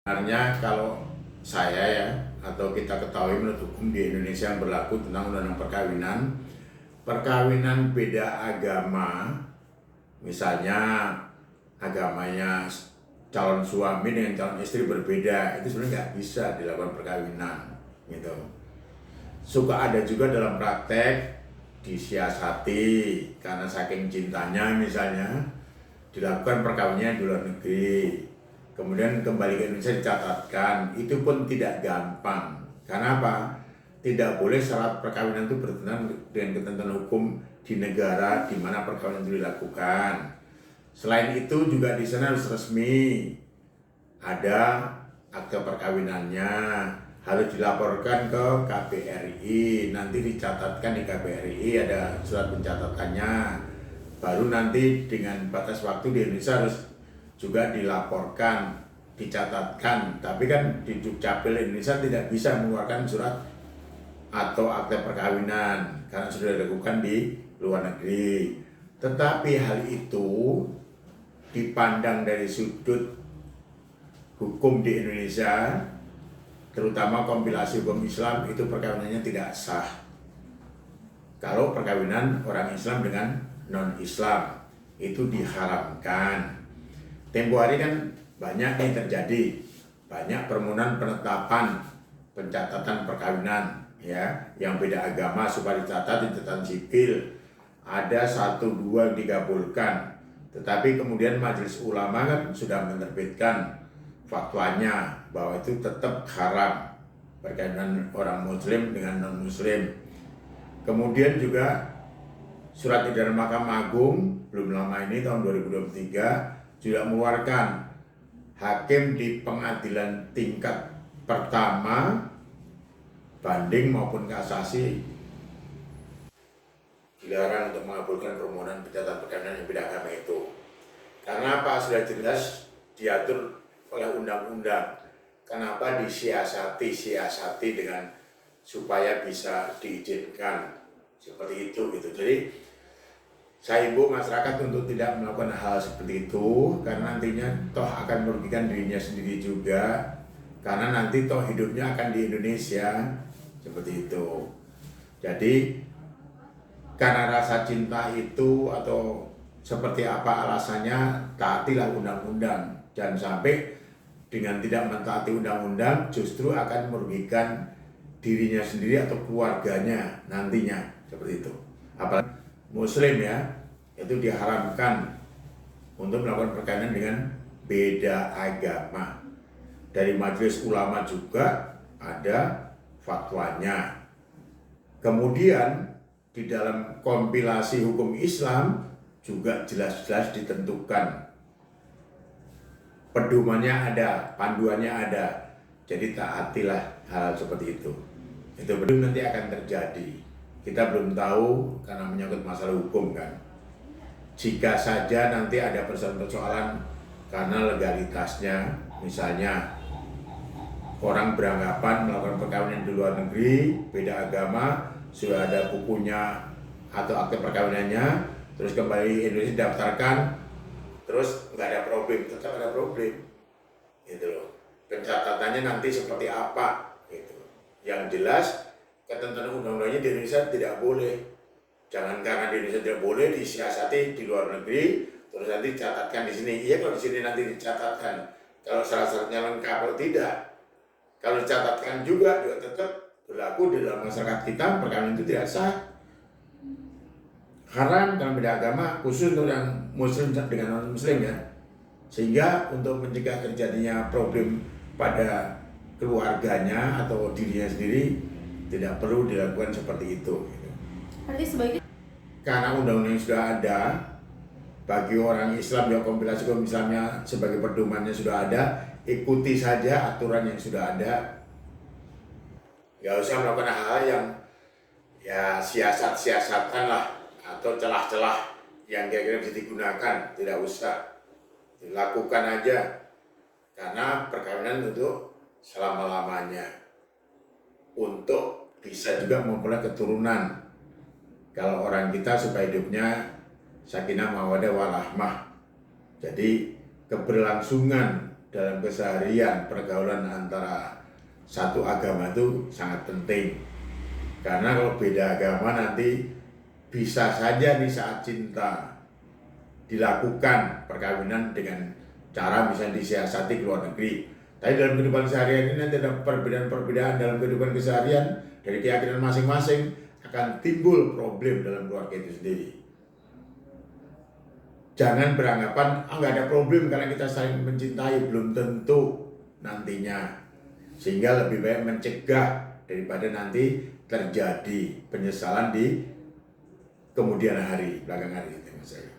Sebenarnya kalau saya ya, atau kita ketahui menurut hukum di Indonesia yang berlaku tentang undang-undang perkawinan, perkawinan beda agama, misalnya agamanya calon suami dengan calon istri berbeda, itu sebenarnya nggak bisa dilakukan perkawinan, gitu. Suka ada juga dalam praktek disiasati karena saking cintanya misalnya dilakukan perkawinannya di luar negeri. Kemudian kembali ke Indonesia dicatatkan, itu pun tidak gampang. Karena apa? Tidak boleh syarat perkawinan itu bertentangan dengan ketentuan hukum di negara di mana perkawinan itu dilakukan. Selain itu juga di sana harus resmi, ada akte perkawinannya, harus dilaporkan ke KBRI, nanti dicatatkan di KBRI, ada surat pencatatannya. Baru nanti dengan batas waktu di Indonesia harus juga dilaporkan, dicatatkan. Tapi kan di Dukcapil Indonesia tidak bisa mengeluarkan surat atau akte perkawinan karena sudah dilakukan di luar negeri. Tetapi hal itu dipandang dari sudut hukum di Indonesia, terutama kompilasi hukum Islam, itu perkawinannya tidak sah kalau perkawinan orang Islam dengan non-Islam itu diharamkan. Tempo hari kan banyak yang terjadi, banyak permohonan penetapan pencatatan perkawinan ya yang beda agama supaya dicatat di catatan sipil. Ada 1-2 yang dikabulkan, tetapi kemudian Majelis Ulama kan sudah menerbitkan fatwanya bahwa itu tetap haram perkawinan orang Muslim dengan non Muslim. Kemudian juga surat edaran Mahkamah Agung belum lama ini tahun 2023 juga mengeluarkan hakim di pengadilan tingkat pertama, banding maupun kasasi dilarang untuk mengabulkan permohonan pencatatan perkawinan yang beda agama itu. Karena apa? Sudah jelas diatur oleh undang-undang. Kenapa disiasati dengan supaya bisa diizinkan seperti itu gitu. Jadi saya himbau masyarakat untuk tidak melakukan hal seperti itu karena nantinya toh akan merugikan dirinya sendiri juga, karena nanti toh hidupnya akan di Indonesia seperti itu. Jadi karena rasa cinta itu atau seperti apa alasannya, taatilah undang-undang. Jangan sampai dengan tidak mentaati undang-undang justru akan merugikan dirinya sendiri atau keluarganya nantinya seperti itu. Apalagi Muslim ya, itu diharamkan untuk melakukan perkawinan dengan beda agama. Dari Majelis Ulama juga ada fatwanya. Kemudian di dalam kompilasi hukum Islam juga jelas-jelas ditentukan. Pedomannya ada, panduannya ada. Jadi taatilah hal seperti itu. Itu belum nanti akan terjadi. Kita belum tahu karena menyangkut masalah hukum kan. Jika saja nanti ada persoalan-persoalan karena legalitasnya, misalnya orang beranggapan melakukan perkawinan di luar negeri, beda agama, sudah ada bukunya atau akte perkawinannya, terus kembali Indonesia daftarkan, terus nggak ada problem, tetap ada problem, gitu loh. Pencatatannya nanti seperti apa, gitu. Yang jelas ketentuan undang-undangnya di Indonesia tidak boleh. Jangan karena di Indonesia tidak boleh disiasati di luar negeri, terus nanti catatkan di sini. Iya kalau di sini nanti dicatatkan, kalau syarat-syaratnya lengkap atau tidak. Kalau dicatatkan juga tetap berlaku di dalam masyarakat kita, perkawinan itu tidak sah. Haram dalam beda agama, khusus untuk yang Muslim dengan non-Muslim ya. Sehingga untuk mencegah terjadinya problem pada keluarganya atau dirinya sendiri, tidak perlu dilakukan seperti itu. Berarti sebagai karena undang-undang yang sudah ada, bagi orang Islam yang kompilasi hukum Islamnya sebagai pedomannya sudah ada, ikuti saja aturan yang sudah ada. Gak usah melakukan hal yang ya siasat-siasatan lah atau celah-celah yang kira-kira bisa digunakan, tidak usah. Dilakukan aja, karena perkawinan untuk selama-lamanya, untuk bisa juga memperoleh keturunan. Kalau orang kita supaya hidupnya sakinah mawaddah warahmah. Jadi keberlangsungan dalam keseharian pergaulan antara satu agama itu sangat penting. Karena kalau beda agama nanti bisa saja di saat cinta dilakukan perkawinan dengan cara misalnya disiasati ke luar negeri. Tapi dalam kehidupan sehari-hari ini nanti ada perbedaan-perbedaan dalam kehidupan keseharian dari keyakinan masing-masing, akan timbul problem dalam keluarga itu sendiri. Jangan beranggapan nggak ada problem karena kita saling mencintai, belum tentu nantinya. Sehingga lebih baik mencegah daripada nanti terjadi penyesalan di kemudian hari, belakang hari itu, Mas saya.